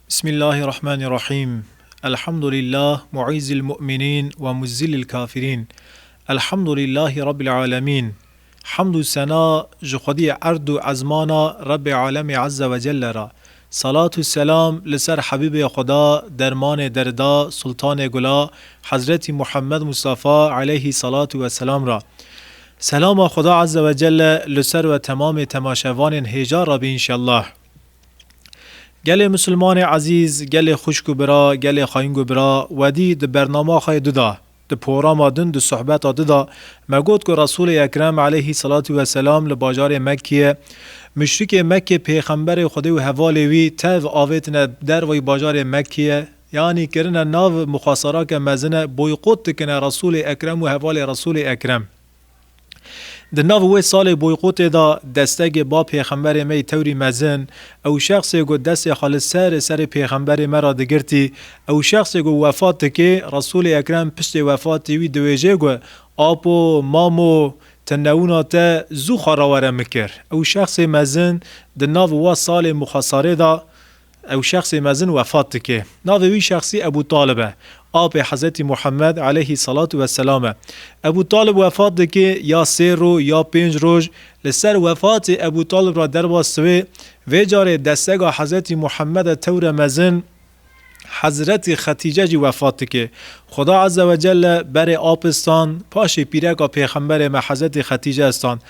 بسم الله الرحمن الرحيم. الحمد لله معز المؤمنين ومذل الكافرين. الحمد لله رب العالمين. حمد و ثنا جخودی ارد و ازمانا رب عالم عز و جل را. صلاة و سلام لسر حبیب خدا درمان دردا سلطان گلا حضرت محمد مصطفى علیه صلاة و سلام را. سلام خدا عز و جل لسر و تمام تماشوان هجار را بی انشالله. گل مسلمان عزیز، گل خوشگو برا، گل خاینگو برا ودی د برنامه خای ددا د پروگرام دن د صحبت ددا مگود که رسول اکرم علیه صلاة و سلام لباجار مکیه مشرک مکه پیغمبر خدا و حوالی وی تاو آویتن در وی باجار مکیه یعنی کرن ناو مخاصره که مزنه بویقوت کنه رسول اکرم و حوالی رسول اکرم د ناو سال بویقوت دا دستگ با پیغمبر می توری مزن او شخص گو دست خالص سر پیغمبر مرا دگرتی او شخص گو وفات که رسول اکرم پشت وفات وی دویجه گو آپو مامو تنوونا تا زو خاراوره مکر او شخص مزن د ناو سال مخاصره دا او شخص مزن وفات که ناو وی شخصی ابو طالبه آب حضرت محمد علیه صلاة و سلام. ابو طالب وفات دکه یا 3 رو یا 5 روز لسر وفات ابو طالب را در واسطه و جار دستگاه حضرت محمد تور مزن حضرت خدیجه جی وفات که خدا عز و جل بر آبستان پاش پیرگا پیغمبر ما حضرت خدیجه استان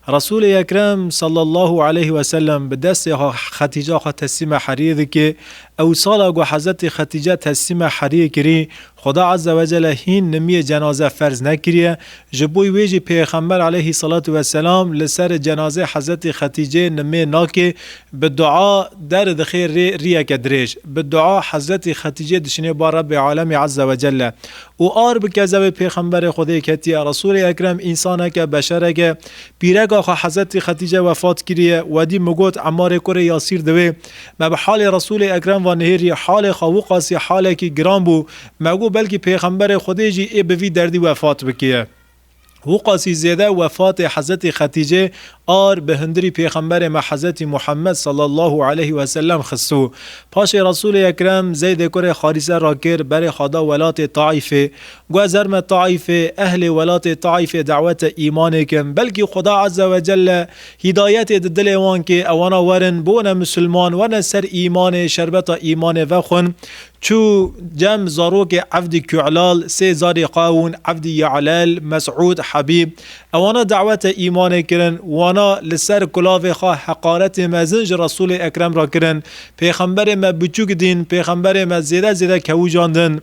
رسول اکرم صلی الله علیه و سلم به دست خدیجه تسلیم حریه که او سالا گو حضرت خدیجه تسلیم حریه کری خدا عز و جل هین نمی جنازه فرض نکریه جبوی ویجی پیغمبر علیه صلاة و سلام لسر جنازه حضرت خدیجه نمی ناکه به دعا در دخیر ریه کدریش به دعا حضرت خدیجه دشنه با رب عالم عز و جل و آر بکذب پیغمبر خدا کتی رسول اکرم انسانه که بشره که پیرگا حضرت خدیجه وفات کریه و دی مگوت عمار کره یاسیر دوی ما به حال رسول اکرم و نهری حال خواهو قاسی حاله که گرام بو مگو بلکه پیغمبر خدا جی ای بوی دردی وفات بکیه و قاسی زیده وفات حضرت خدیجه آر به هندری پیغمبر ما حضرت محمد صلی الله علیه و سلم خصو پاش رسول اکرم زید کره خاریسه را کر بر خدا ولات طائفه گو زرم طائفه اهل ولات طائفه دعوت ایمان کم بلکه خدا عز و جل هدایت دل وان که اوانا ورن بون مسلمان ون سر ایمان شربت ایمان و خون چو جم زاروک عبد کعلال سه زاری قاون عبد یعلال مسعود حبیب اوانا دعوت ایمان کرن وانا لسر کلاوه خواه حقارت مزنج رسول اکرم را کرن پیغمبر ما بچوک دین پیغمبر ما زیده کهو جاندن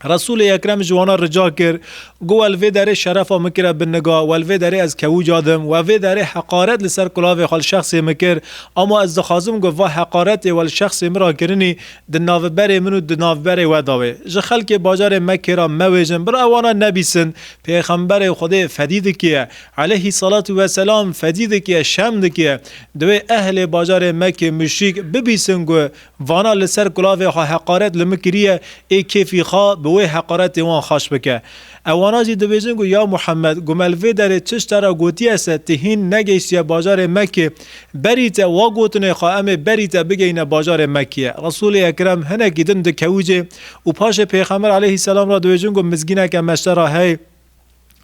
رسول اکرم جوانا رجا کر گو الوی داره شرف مکره بنگاه و الوی داره از کهو جادم و الوی داره حقارت لسر کلاوه خال شخص مکر اما از دخازم گو و حقارت و شخص مرا کرنی دناو بر منو دناو بر و داوه جخل که باجار مکره مویجن برا اوانا نبیسن پیغمبر خدا فدید که علیه صلاة و سلام فدید که شمد که دوی اهل باجار مکه مشریک ببیسن گو وانا لسر کلاوه حقارت لمکریه ای کیفی خواه بوی حقارت وان خاش بکه اوانا جی دویجن گو یا محمد گملوی داره چشترا گوتی است تهین نگیستی باجار مکه بریت و گوتنه خواهم بریت بگین باجار مکه رسول اکرم هنه گیدن ده کوجه و پاش پیغمبر علیه السلام را دویجن گو مزگینه که مشترا هی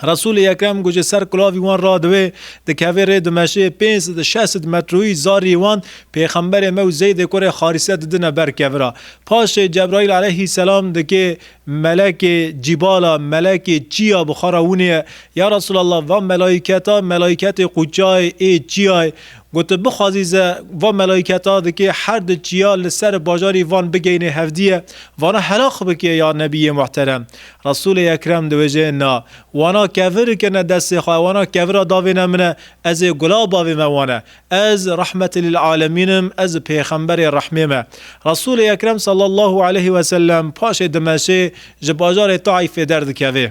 رسول اکرم گوجه سر کلاوی وان را دوی ده کویر دمشه 560 متروی زاری وان پیغمبر مو زید کره خاریسه ددنه بر کورا پاش جبرائیل علیه السلام ده که ملک جبالا ملک چیا بخاراونه یا رسول الله و ملائکت قجای ای چیای گوت بخوازیزه و ملائکتا ده که هر ده چیا لسر باجاری وان بگینه هفدیه وانا حلاق بکیه یا نبی محترم رسول اکرم دوجه نا وانا کفر کنه دست خواه وانا کفر داوی نمنه از گلاب آوی موانه از رحمت للعالمینم از پیغمبر رحمه رسول اکرم صلی الله علیه و سلم پاش دمشه جباجار طائف درد کوه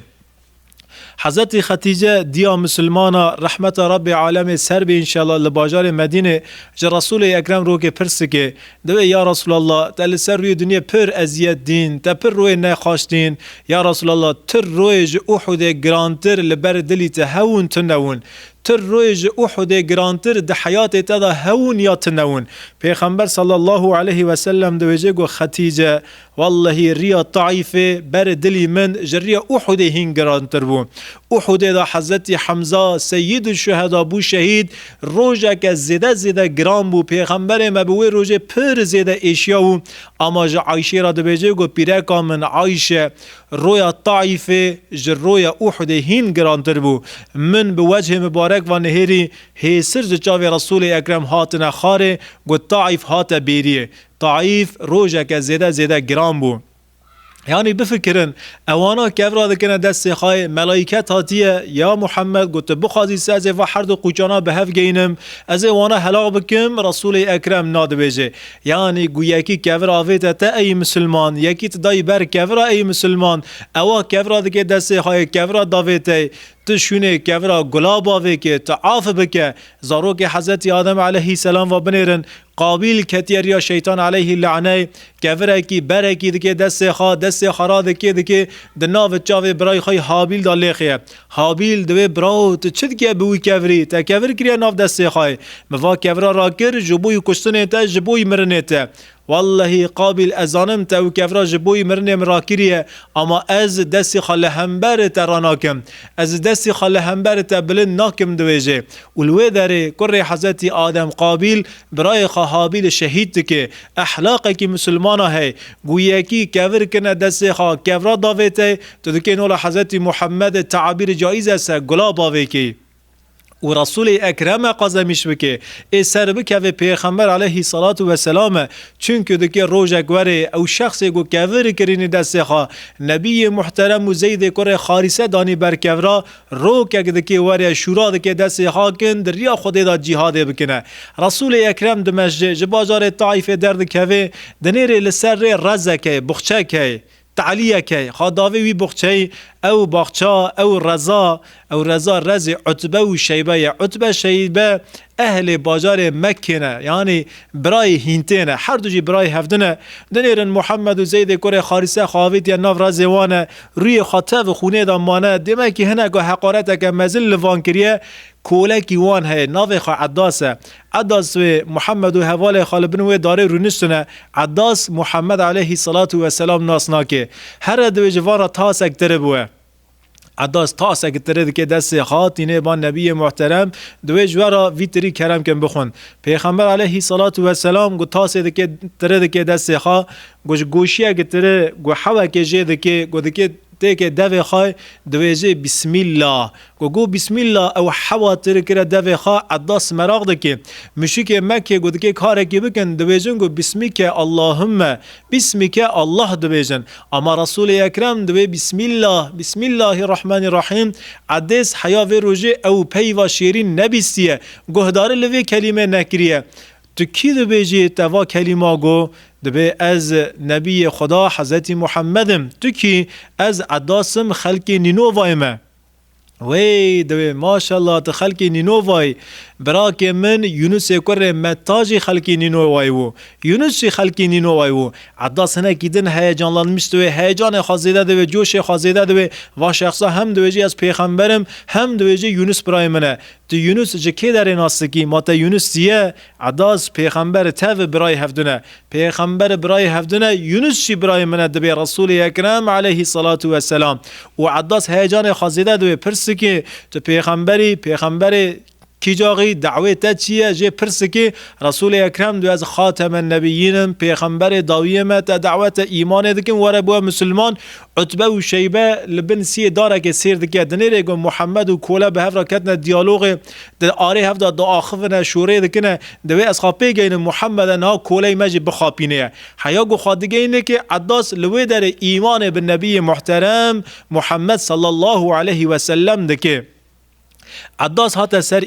حضرت خدیجه دیا مسلمانا رحمت رب عالم سر به انشالله لباجار مدینه جا رسول اکرم رو که پرس که دوی یا رسول الله تل سر روی دنیا پر ازیت دین تا پر روی نخواش دین یا رسول الله تر روی جا احد گرانتر لبر دلی تهون تنون تر رویج احد گرانتر ده حیات تدا هون یا تنون. پیغمبر صلی الله علیه و سلم دویجه گو خدیجه والله ریا طائفه بر دلی من جریا احد هین گرانتر بو. احد دا حضرت حمزه سید الشهدا بو شهید روجه که زیده گران بو. پیغمبر مبوی روجه پر زیده اشیا بو. اما جا عایشه را دویجه گو پیره کامن عایشه رویا طائفه جرویا احد هین گرانتر بو. من به وجه مبارک و نهری هیسر جاوی رسول اکرم هاتنا خاره گو طائف هات بیریه. طائف روجه که زیده گران بو. یعنی بفکرن اوانا کفرا دکنه دست خای ملائکت هاتیه یا محمد گوت بخوازی سازه و هر دو قوچانا به هف گینم از اوانا هلاق بکم رسول اکرم ناد بیجه. یعنی گو یکی کفرا آویت تا ای مسلمان یکی تدای بر کفرا ای مسلمان اوا کفرا دکه دست خای کفرا داویته تشونه کفرا گلاب آوه که تعاف بکه زارو که حضرت آدم علیه السلام و بنیرن قابیل کتیر یا شیطان علیه لعنه کفره کی بره کی دکه دست خرا دکه دناو چاوه برای خواهی حابیل دا لیخیه. حابیل دوی براو تا چد که بوی کفری تا کفر کریه ناف دست خواهی مفا کفره را کر جبوی کشتنه تا جبوی مرنه تا والله قابل ازانم تا و کفرا جبوی مرنه مراکریه اما از دست خاله همبر تراناکم از دست خاله همبر تبلن ناکم دویجه ولوی داره کر حضرت آدم قابل برای حابیل شهید که احلاق کی مسلمانه ہے گویا کی کفر کنه دست خا کفرا داویته تو دکه نول حضرت محمد تعبیر جایز است گلاب باوی کی و رسول اکرم قزمیش بکه ای سر بکه و پیغمبر علیه الصلاة و سلام چونکه دکه روژه گوره او شخص گو کفر کرینی دست خواه نبی محترم و زید کره خارسه دانی بر کفرا رو که دکه وره شورا دکه دست خواه کن در ریا خود دا جهاد بکنه. رسول اکرم دمشق جباجار طائف درد که دنیر لسر رزه که بخچه که تعلیه که خداوی وی بخچه او باغچا او رضا رز عتبه و شیبه. عتبه شیبه اهل بازار مکه نه یعنی برای هینتنه هر دو جی برای هفدنه دنیرن محمد و زید کره خارسه خواهید یا ناف رزوانه روی خاطه و خونه دامانه دیمه که هنه که حقارته که مزل لوان کریه کولکی وان ہے ناوی خوا عداس و محمد و حوال خالبنوی داره رونستونه عداس محمد علیه الصلاة و السلام ناسناکه هر دو جوان تاس اکتره بوه عداس تاس اکتره که دست خاطینه با نبی محترم دوی جوارا ویتری کرم کن بخون پیغمبر علیه الصلاة و السلام گو تاس اکتره که دست خا گوشی اکتره گو حوا که جه دکه گو دکه تیک دوی خواه دویجه بسم الله گو بسم الله او حواتر کرده دوی خواه عداس مراغ دکه مشی که مکه گو دکه کاره که بکن دویجن گو بسمی که اللهم بسمی که الله دویجن اما رسول اکرم دوی بسم الله الرحمن الرحیم عدس حیاوی روژه او پی و شیرین نبیستیه گهدار لوی کلمه نکریه تو کی دویجه توا کلمه گو دبی از نبی خدا حضرت محمدم تو کی از عداسم خلق نینووایمه وی دبی ماشاءالله تو خلق نینووای برا که من یونس کره متاجی خلق نینووای و یونس خلق نینووای و عداس هنه کیدن هیجانلانمش دوی هیجان خازیده دوی جوش خازیده دوی و شخصا هم دویجی از پیغمبرم هم دویجی یونس برای منه تو یونس جه که در این آستکی ما تا یونس دیه عداس پیغمبر تاو برای هفدونه پیغمبر برای هفدونه یونس چی برای منه دبی رسول اکرم علیه الصلاة و السلام و عداس هیجان خازیده دوی پرسی که تو پیغمبر کی جاغی دعوت تا چیه جه پرس که رسول اکرم دو از خاتم النبیین پیغمبر داویه تا دعوت ایمان دکن وره بوا مسلمان عتبه و شیبه لبن سی داره که سیر دکه دنیره گو محمد و کوله به هفره کتنه دیالوغ در آره هفته دا آخفنه شوره دکنه دوی از خوابه گینه محمد نا کوله مجی بخوابینه حیا گو خوادگه اینه که عداس لوی در ایمان به نبی محترم محمد صلی الله علیه و سلم دکه عداس هات سر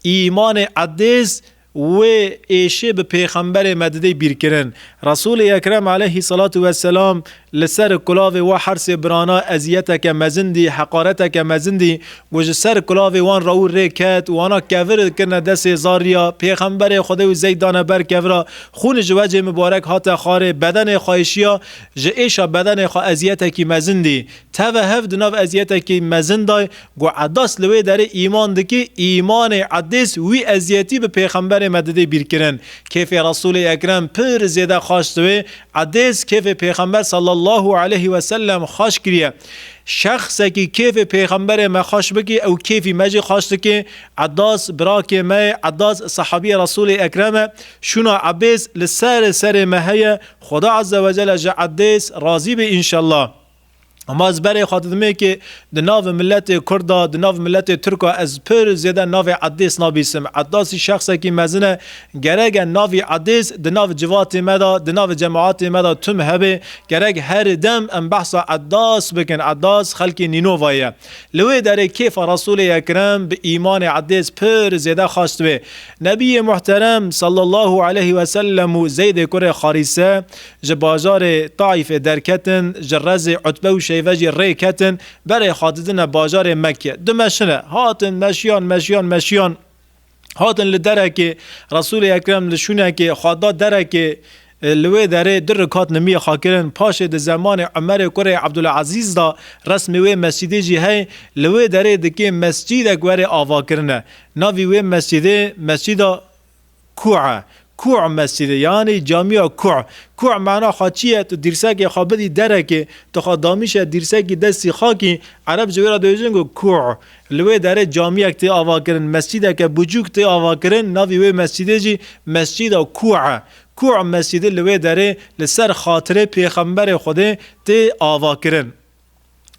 ایمان عدس و ایشه به پیغمبر مدده بیر کرن. رسول اکرم علیه صلاة و السلام لسر کلاو و حرس برانا ازیتک مزندی حقارتک مزندی گوش سر کلاو وان رو ریکت وانا کور کرن دست زاریا پیغمبر خدا و زیدان بر کورا خون جوجه مبارک هات خاره بدن خواهشیا جئیشا بدن خواه ازیتکی مزندی تو هفت ناو ازیتکی مزندای گو عداس لوی داره ایمان دکی ایمان عدس وی ازیتی به پیغمبر مدده بیر کرن کیف رسول اکرم پر زیده خواستوه عدس کیف پیغمبر صلی الله علیه و سلم خواش کریه شخص کی کیف پیغمبر ما خوش بکی او کیفی مجی خواسته که عداس براک ما عداس صحابی رسول اکرم شونا عبیس لسر سر مهیه خدا عز و جل عدس راضی به انشالله. اما از برای خاطرمه که د ناو ملت کردا د ناو ملت ترکا از پر زیاده ناو عدیس نابیسم عداسی شخصی که مزنه گرگ ناو عدیس د ناو جوات مدا د ناو جماعات مدا تم هبه گرگ هر دم ام بحث عداس بکن عداس خلق نینو وایه لوی داره کیف رسول اکرم به ایمان عدیس پر زیاده خواست به نبی محترم صلی الله علیه و سلم و زید کره خاریسه جبازار طائف درکتن جرز عتبه و شیوجی ریکتن برای خاطدن بازار مکه دمشنه هاتن مشیان هاتن لدره که رسول اکرم لشونه که خدا دره که لوی داره در رکات نمی خاکرن پاش د زمان عمر کره عبدالعزیز دا رسم وی مسجد جی ہے لوی داره دکی مسجد اگوار آوا کرنه ناوی وی مسجد کوع مسجد یعنی جامعه کوع معنا خاچیه تو دیرسک خابدی درکه تو خدامیش دیرسک دستی خاکی عرب جویرا دویجنگو کوع لوی داره جامعه تی آوا کرن مسجد که بوجوک تی آوا کرن ناوی وی مسجد جی مسجد کوع مسجد لوی داره لسر خاطره پیغمبر خود تی آوا کرن.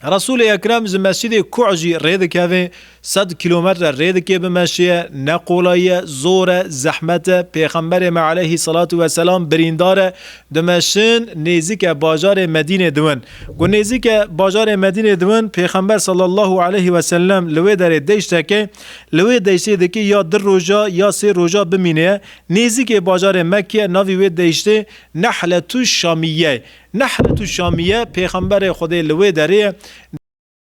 رسول اکرم ز مسجد کوعجی رید که 100 کیلومتر رید که بمشیه نقولای زور زحمت پیغمبر ما علیه صلاة و سلام بریندار دمشن نزدیک بازار مدینه دون گو نزدیک بازار مدینه دون پیغمبر صلی الله علیه و سلم لوی در دیشته که لوی دیشته که یا در روزا یا 3 روزا بمینه نزدیک بازار مکه ناوی وی دیشته نحلة الشامیه پیغمبر خود لوی داره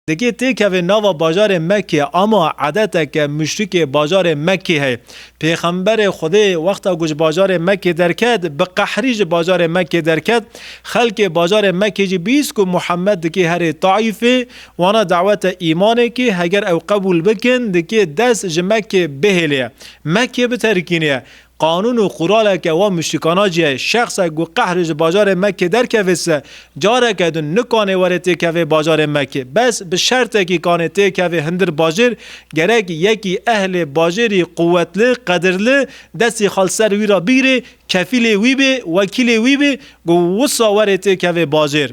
دیگه تیکه و نوا بازار مکه اما عادت که مشرک بازار مکه ہے پیغمبر خدا وقت گوش بازار مکه درکد به قحریج بازار مکه درکد خلق بازار مکه جی بیس کو محمد که هر طائفه وانا دعوت ایمان که اگر او قبول بکن دیگه دست جمکه بهلیه مکه بترکینه قانون و قرال که و مشرکانا جیه شخص گو قهرج بازار مکه در که وسه جاره که دون نکانه ورته که بازار مکه بس به شرط که کانه ته که هندر باجر گرگ یکی اهل باجری قوتله قدرله دستی خالصر وی را بیره کفیل وی به وکیل وی به گو وصا ورته که باجر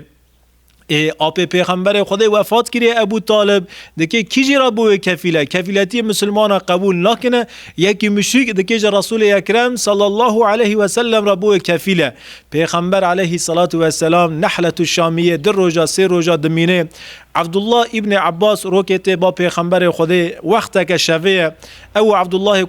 آپ پیغمبر خدا وفات کردی ابو طالب دکه کیجی را بوی کفیلتی مسلمان قبول نکنه یکی مشرک دکه رسول اکرم صلی الله علیه و سلم را بوی کفیله پیغمبر علیه صلاة و سلام نحلة الشامیه در روزا 3 روزا دمینه عبدالله ابن عباس روکت با پیغمبر خدا وقت که شوه او عبدالله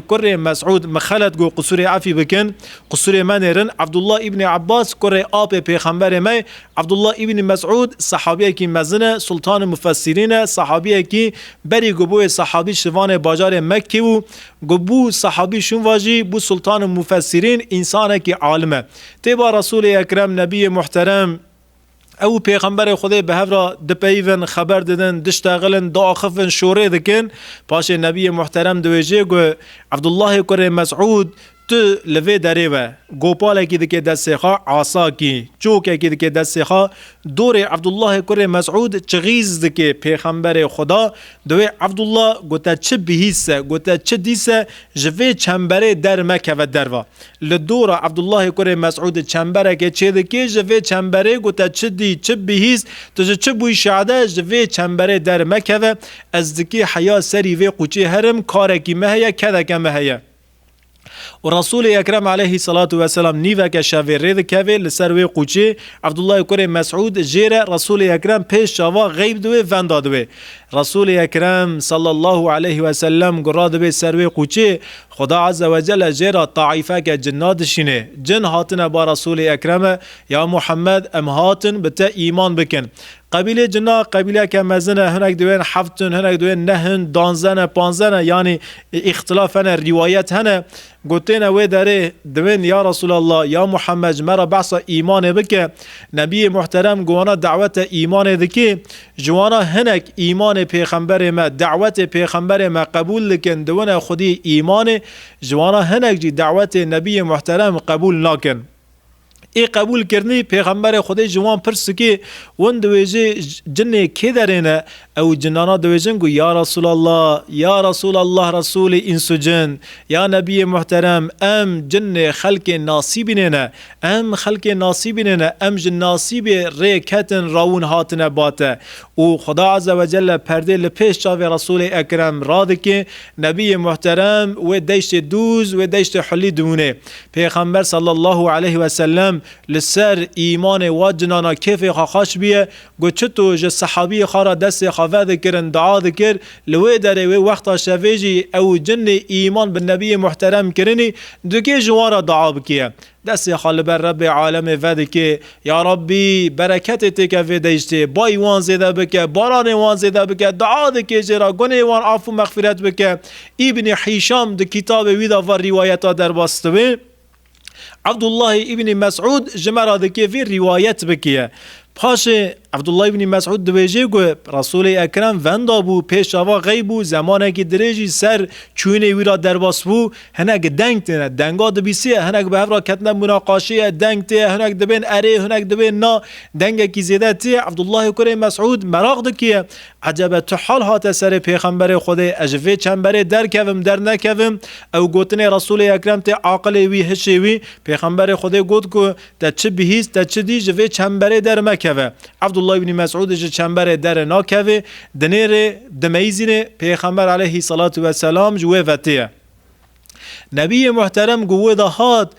کره مسعود مخلط گو قصور عفی بکن قصور منرن عبدالله ابن عباس کره آب پیغمبر ما عبدالله ابن مسعود صحابیه کی مزنه سلطان مفسرین صحابیه کی بری گبو صحابی شوان بازار مکه و گبو صحابی شون واجی بو سلطان مفسرین انسانه کی عالمه تیبا رسول اکرم نبی محترم او پیغمبر خدا به هفرا دپیون خبر دادن دشتاغلن داخفن شوره دکن پاش نبی محترم دویجه گو عبدالله کره مسعود تو لوی داره و گوپال کی دکه دست خا عصا کی چوک کی دکه دست خا دور عبدالله کره مسعود چغیز دکه پیغمبر خدا دوی عبدالله گوتا چه بهیسه گوتا چه دیسه جوی چنبره در مکه و دروا لدور عبدالله کره مسعود چنبره که چه دکه جوی چنبره گوتا چه دی چه بهیس تو چه بوی شعده جوی چنبره در مکه و از دکه حیا سری و قوچه هرم کارکی مهیا کدک مهیا و رسول اکرم علیه الصلاة والسلام نیوه که شوی رید که لسر وی قوچه عبدالله کره مسعود جیره رسول اکرم پیش شوا غیب دوی وندا دوی رسول اکرم صلی الله علیه و سلم گراد دوی سر وی قوچه خدا عز و جل جیره طائفه که جنات شینه جن هاتن با رسول اکرم یا محمد ام هاتن بتا ایمان بکن قبیله جنا قبیله که مزنه هنک دوین هفتن هنک دوین نهن دانزنه پانزنه یعنی اختلافنه روایت هنه گوتین وی داره دوین یا رسول الله یا محمد مرا بحثا ایمان بکه نبی محترم گوانا دعوت ایمان دکی جوانا هنک ایمان پیغمبر ما دعوت پیغمبر ما قبول لکن دوین خودی ایمان جوانا هنک جی دعوت نبی محترم قبول ناکن ای قبول کرنی پیغمبر خدای جوان پرس که ون دویجه جن کی درینه او جنانا دویجن گو یا رسول الله رسول انس جن یا نبی محترم ام جن خلق ناصیبینه ام خلق ناصیبینه ام جن ناصیب ریکتن راون هاتنه باته و خدا عز و جل پرده لپیش چاوی رسول اکرم راده که نبی محترم و دیشت دوز و دیشت حلی دونه پیغمبر صلی الله علیه و سلم لسر ایمان و جنانا کیف خاش بیه گو چطو جه صحابی خارا دست خافه کرن دعا ذکر لوی داره و وقتا شویجی او جن ایمان به نبی محترم کرنی دوکی جوارا دعا بکیه دست خال بر رب عالم وده که یا ربی برکت تکه ویدشته با ایوان زیده بکه باران ایوان زیده بکه دعا دکه جرا گنه ایوان عفو مغفرت بکه ابن حیشام ده کتاب ویدا و روایتا در باستوه عبدالله ابن مسعود جمرا دکه وی روایت بکیه پاش عبدالله ابن مسعود دویجه گو رسول اکرم وندا بو پیشوا غیبو زمانه که دریجی سر چونه ویرا درباس بو هنگ دنگ تینه دنگا دبیسیه هنگ به هفرا کتنه مناقاشیه دنگ تیه هنگ دبین اره هنگ دبین نا دنگ کی زیده تیه عبدالله کره مسعود مراغ دکیه عجبه تو حال هات سر پیغمبر خدا اجوه چنبره در کوم در نکوم او گوتنه رسول اکرم تی عاقل وی هشوی پیغمبر خدا گوت کو تا چه بهیست تا چه دی جوه چنبره در مکوه عبدالله ابن مسعود جه چنبر در ناکوه دنیر دمیزینه پیغمبر علیه الصلاة والسلام جوه وطیه نبی محترم گوه دهات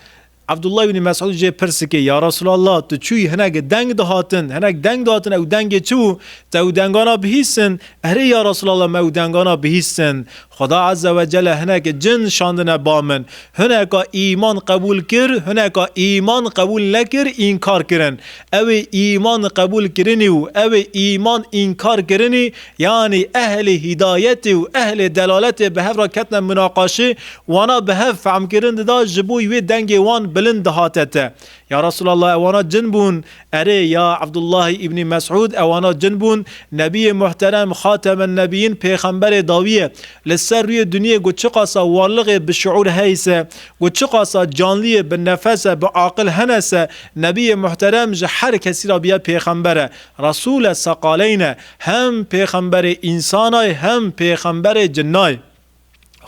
عبدالله ابن مسعود جه پرس که یا رسول الله تو چوی هنگ دنگ دهاتن او دنگ چو تا او دنگانا بهیستن اره یا رسول الله ما او دنگانا بهیستن خدا عز و جل هنگ جن شاندن بامن هنگ ایمان قبول کر هنگ ایمان قبول نکر انکار کرن او ایمان قبول کرنی و او ایمان انکار کرنی یعنی اهل هدایت و اهل دلالت به هفرا کتن مناقشه وانا به هف فهم کرن دا جبوی و دنگ وان بلند هاتته یا رسول الله اوانا جنبون اره یا عبدالله ابن مسعود اوانا جنبون نبی محترم خاتم النبیین پیغمبر داویه لسر روی دنیا گو چه قاسا والغ به شعور حیثه گو چه قاسا جانلیه به نفسه به عاقل هنسه نبی محترم جه هر کسی را بیا پیغمبره رسول سقالین هم پیغمبر انسانای هم پیغمبر جنای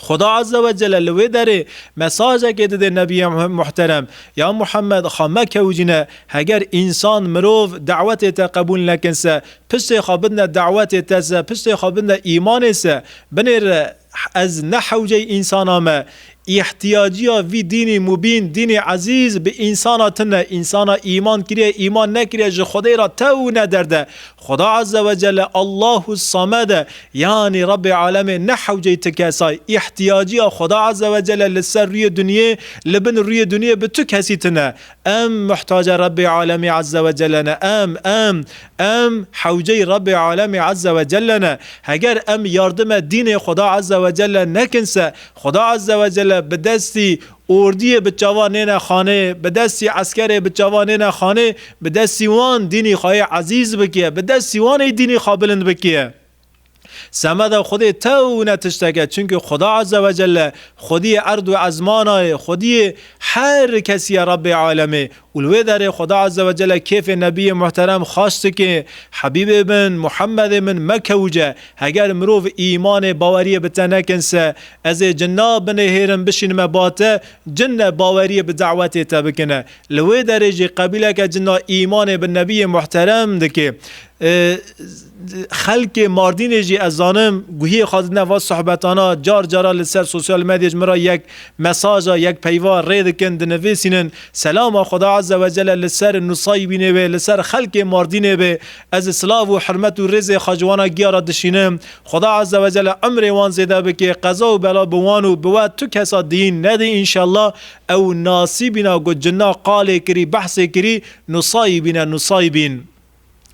خدا عز و جل لوی داره مساجه که ده نبی محترم یا محمد خامه کوجینه اگر انسان مروف دعوت تا قبول نکنسه پشت خوابدن دعوت تسه پشت خوابدن ایمان سه بنیر از نحوجه انسان همه احتیاجی وی دین مبین دین عزیز به انساناتنه انسان ایمان کریه ایمان نکریه جو خدای را تو ندرده خدا عز و جل الله الصمد یعنی رب عالم نحوجه تکسای احتیاجی خدا عز و جل لسر روی دنیا لبن روی دنیا به تو کسی تنه ام محتاج رب عالم عز و جل نه ام حوجه رب عالم عز و جل نه اگر ام یاردم دین خدا عز و جل نکنسه خدا عز و جل به دستی اردی به جوانین خانه به دستی عسکر به جوانین خانه به دستی وان دینی خواهی عزیز بکیه به دستی وان دینی خوابلند بکیه سمد خود تو نتشتگه چونکه خدا عز و جل خودی ارض و ازمانای خودی هر کسی رب عالمه ولوی در خدا عزوجل کیف نبی محترم خواسته که حبیب بن محمد من مکوجه اگر مروف ایمان باوری بتنکنسه از جناب بن هیرم بشین مباته جن باوری بدعوت تبکنه لوی درجه قبیله که جنا ایمان به نبی محترم دکه خلق ماردین جی از زانم گویی خواهد نوا صحبتانا جار جارا لسر سوسیال مدیج مرا یک مساج یک پیوار رید کند نویسینن سلام خدا عز و جل لسر نصایبینه به لسر خلق ماردینه به از اسلاف و حرمت و رزق خاجوانا گیارا دشینم خدا عز و جل عمر وان زیده بکه قضا و بلا بوانو بود تو کسا دین نده انشالله او ناصیبینا گو جنا قال کری بحث کری نصایبین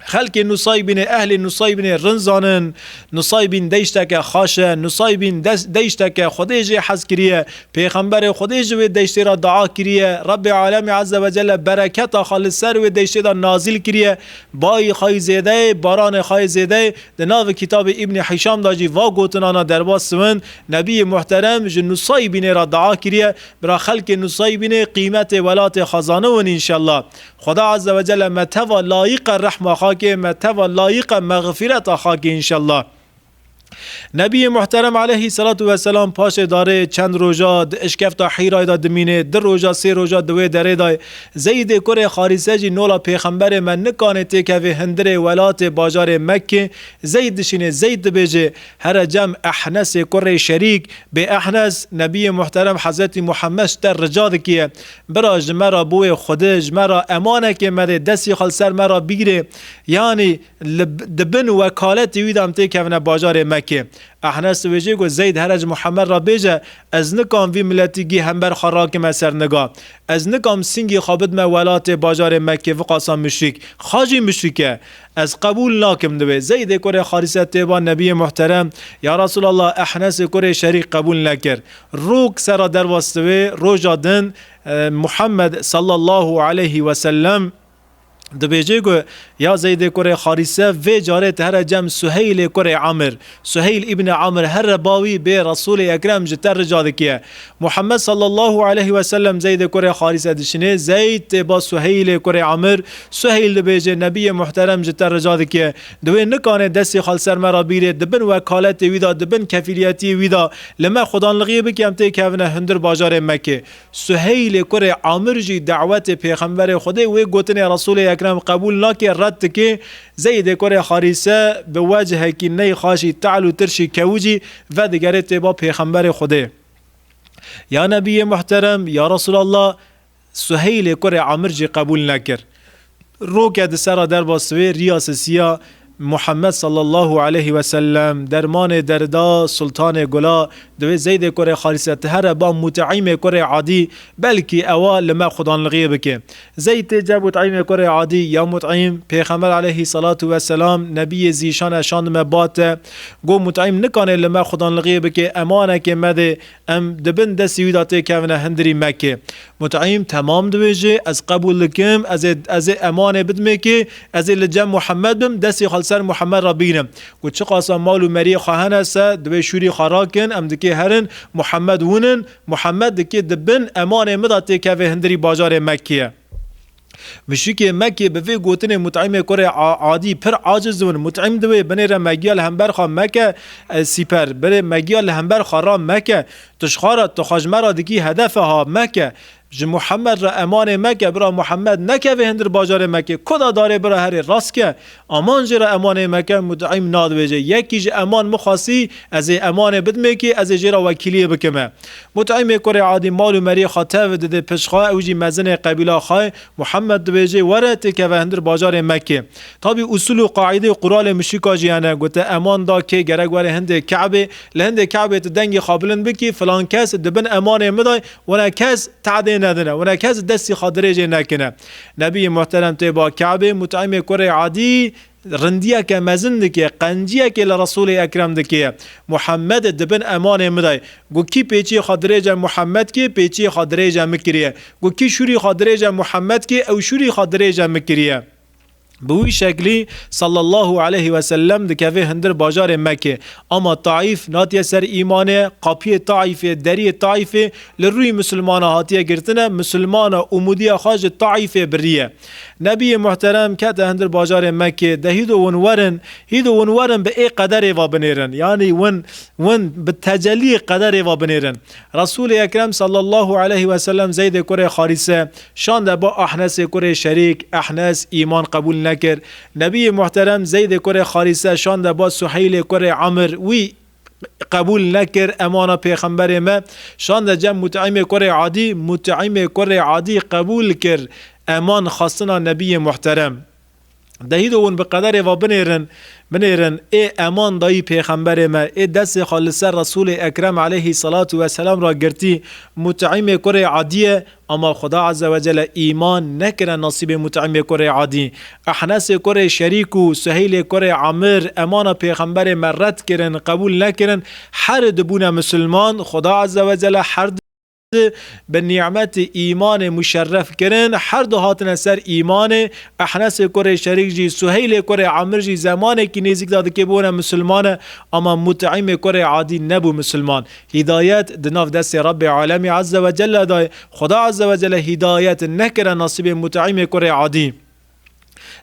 خلق نصایبین اهل نصایبین رنزانن نصایبین دیشتک خاشه نصایبین دیشتک خودش حز کریه پیغمبر خودش و دیشت را دعا کریه رب عالم عز و جل برکت خالص سر و دیشت را نازل کریه بای خای زیده باران خای زیده دناو کتاب ابن حشام داجی وا گوتنانا درباسون نبی محترم نصایبین را دعا کریه برا خلق نصایبین قیمت ولات خزانه و انشالله خدا عز و جل متوا لایق رحمه خاک متوا لایق مغفرت خاک انشالله نبی محترم علیه الصلاة و السلام پاش داره چند روزا اشکفت حیرای دا دمینه در روزا سه روزا دوی دره دای زید کره خاریسه جی نولا پیغمبر من نکانه تکه و هندره ولات باجار مکه زید شینه زید بیجه هر جمع احنس کره شریک به احنس نبی محترم حضرت محمد در رجاد کیه براج مرا بوی خودش مرا امانه که مده دستی خالسر مرا بگیره یعنی دبن وکالت ویدام تکه و باجار مکه احنس وجه گو زید هرج محمد را بیجه از نکام وی ملتیگی همبر خراکم اثر نگاه از نکام سینگی خوابد ما ولات باجار مکه و قاسم مشرک خاجی مشرکه از قبول ناکم دوه زید کره خاریست تیبا نبی محترم یا رسول الله احنس کره شریک قبول نکر روک سرا در وستوه روجا دن محمد صلی الله علیه و سلم دبیجه گو یا زید کره خاریسه و جارت هر جمع سهیل کره عمر سهیل ابن عمر هر باوی به رسول اکرم جتر رجاد کیه محمد صلی الله علیه و سلم زید کره خاریسه دشنه زید با سهیل کره عمر سهیل دبیجه نبی محترم جتر رجاد کیه دوی نکانه دستی خالسر مرا بیره دبن وکالت ویدا دبن کفیلیتی ویدا لما خدا لغیه بکیم تی کهونه هندر باجار مکه سهیل کره عمر جی دعوت پیغمبر خدا و گوتن رسول اکرم قبول ناکه رد که زید کره خاریسه به وجه کی نی خاشی تعلو ترشی کوجی و دیگر تبا پیغمبر خدا یا نبی محترم یا رسول الله سهیل کره عمر جی قبول نکر رو که سرا در باسوی ریاسسیا محمد صلی الله علیه و سلم درمان دردا سلطان گلا دوی زید کره خاریست هر با متعیم کره عادی بلکه اول لما خدان لغیه بکه زید جب متعیم کره عادی یا متعیم پیغمبر علیه صلاة و سلام نبی زیشان شان مبات گو متعیم نکانه لما خدان لغیه بکه امانه که مده ام دبن دستی ویداته که هندری مکه متعیم تمام دویجه از قبول لکم از امانه بدمه که از لجم محمد بم دستی خالسر محمد را بینم و چه قاسم مال و مری خواهن است دوی شوری خراکن ام دکی هرن محمد ونن محمد دکی دبن امانه مداته که هندری باجار مکیه مشرک مکه به وی گوتن متعیم کره عادی پر عاجز ون متعیم دوی بنیر مگیال همبر خوا مکه سیپر بر مگیال همبر خوا مکه تشخارت تخاجمرا دکی هدفها مکه محمد را امان مکه برا محمد نکه و هندر باجار مکه کدا داره برا هر راست که امان جرا امان مکه متعیم نادویجه یکی ج امان مخاصی از امان بدمه که از جرا وکیلی بکمه متعیم کره عادی مال و مری خاطر دده پشخواه اوجی مزن قبیله خواه محمد دویجه ورته که و هندر باجار مکه طبی اصول و قاعده قرال مشرکا جیانه گوته امان دا که گرگ ور هند کعبه لهند کعبه دنگ قابلن بکی فلان کس دبن امان مدای و کس تعدی ندنه و نکس دستی خادره نکنه نبی محترم تی با کعبه متعیم کره عادی رندیه که مزن که قنجیه که لرسول اکرم دکیه محمد دبن امان مدای گو کی پیچی خادره محمد که پیچی خادره مکریه گو کی شوری خادره محمد که او شوری خادره مکریه بوی شکلی صلی الله علیه و سلم دکوه هندر باجار مکه اما طائف ناتیه سر ایمانه قاپی طائف دری طائف لروی مسلمان هاتیه گرتنه مسلمان امودی خاج طائف بریه نبی محترم کت هندر باجار مکه ده هیدو ونورن به ای قدر و بنیرن یعنی ون به تجلی قدر و بنیرن رسول اکرم صلی الله علیه و سلم زید کره خاریسه شان با احنس کره شریک احنس ایمان قبول نکر نبی محترم زید کره خاریسه شان با سهیل کره عمر وی قبول نکر امانه پیغمبر ما شان جمع متعیم کره عادی قبول کر امان خاصنا نبی محترم دهیدون به قدر و بنیرن ای امان دایی پیغمبر ما ای دست خالصه رسول اکرم علیه صلاة و سلام را گرتی متعیم کره عادیه اما خدا عز و جل ایمان نکرن نصیب متعیم کره عادی احنس کره شریک و سهیل کره عمر امان پیغمبر ما رد کرن قبول نکرن هر دبون مسلمان خدا عز و جل هر به نعمت ایمان مشرف کرن هر دو هاتن سر ایمان احنس کره شریک جی سهیل کره عمر جی زمانه کی نزدیک داد که بونه مسلمان اما متعیم کره عادی نبو مسلمان هدایت دناف دست رب العالمین عز و جل دای خدا عز و جل هدایت نکره نصیب متعیم کره عادی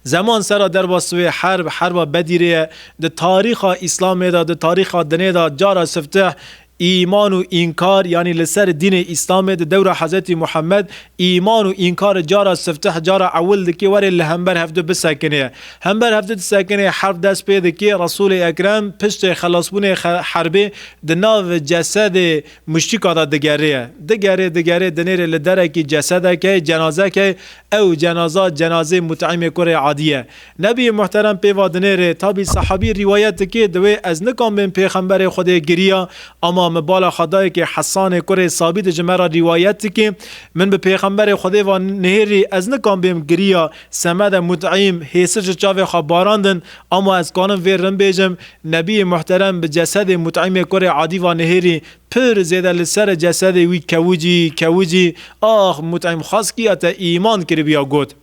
زمان سرا در واسوی حرب بدیره ده تاریخ اسلام ده تاریخ دنیا ده جارا سفته ایمان و انکار یعنی لسر دین اسلام دور حضرت محمد ایمان و انکار جارا سفتح جارا اول دکی وری لهمبر هفته بسکنه همبر هفته سکنه حرف دست پیدا که رسول اکرم پشت خلاصبون حربه دناو جسد مشتیک آده دگره دنیر لدره که جسده که جنازه که او جنازه متعیم کره عادیه نبی محترم پیوا دنیر تابی صحابی روایت که دوی از نکام بین پیغمبر خود گریا اما مبالا خدای که حسان کره ثابت جمرا روایت که من به پیغمبر خدا و نهری از نکام بیم گریا سمد متعیم حیثش چاوی خباراندن اما از کانم ویرن بیجم نبی محترم به جسد متعیم کره عادی و نهری پر زیده لسر جسد وی کوجی متعیم خاص کیا تا ایمان کری بیا گود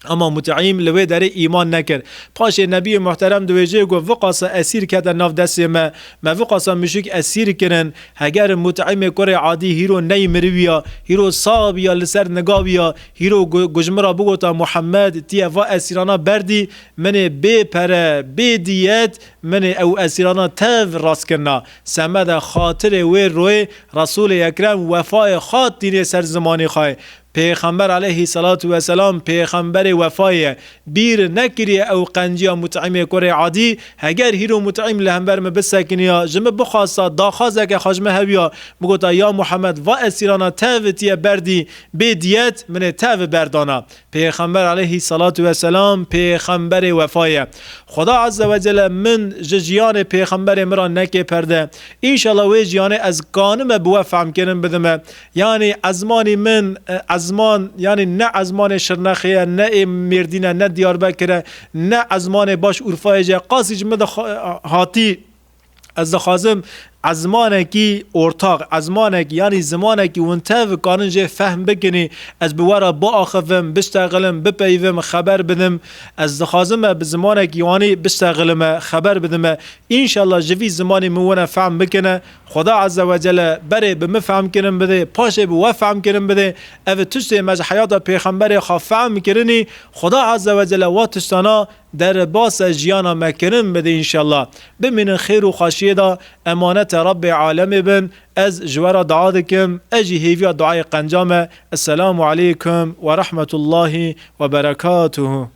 اما متعیم لوی داره ایمان نکر پاش نبی محترم دویجه گو وقاسا اسیر کردن ناف دست ما وقاسا مشک اسیر کرن اگر متعیم کره عادی هیرو نی مرویا هیرو صاب یا لسر نگاویا هیرو گجمرا بگوتا محمد تیه و اسیرانا بردی من بی پره بی دیت من او اسیرانا تف راست کرنا سمد خاطر وی روی رسول اکرم وفای خاط دینه سر زمانی خواه پیغمبر علیه صلاة و سلام پیغمبر وفای بیر نکری او قنجی متعیم کره عادی اگر هیرو متعیم لهمبر بسکنیا جمع بخواستا داخازه که خجمه هبیا بگوتا یا محمد و اسیرانا تاوتیه بردی بی دیت من تاو بردانا پیغمبر علیه صلاة و سلام پیغمبر وفای خدا عز و جل من جیان پیغمبر مران نکه پرده انشالله وی جیانه از کانم بوفهم کنم بدمه یعنی ازمانی من ازمان یعنی نه ازمان شرنخیه نه مردینه نه دیاربکره نه ازمان باش عرفای جه قاسی جمد هاتی از دخوازم ازمانه کی ارتاق ازمانه کی یعنی زمانه کی ونتو کاننجه فهم بکنی از بوارا با آخفم بشتغلم بپیوم خبر بدم از دخوازم به زمانه کی یعنی بشتغلم خبر بدم انشالله جوی زمانی مونه فهم بکنه خدا عز و جل بره به مفهم کنم بده پاشه به وفهم کنم بده او تشتی مج حیات پیغمبر خواه فهم کرنی خدا عز و جل و تشتانا در باس جیانا مکنم بده انشالله بمین خیر و خاشیه دا امانت رب عالم بن از جوار دعا دکم اجی هیویا دعای قنجام السلام علیکم و رحمت الله و برکاته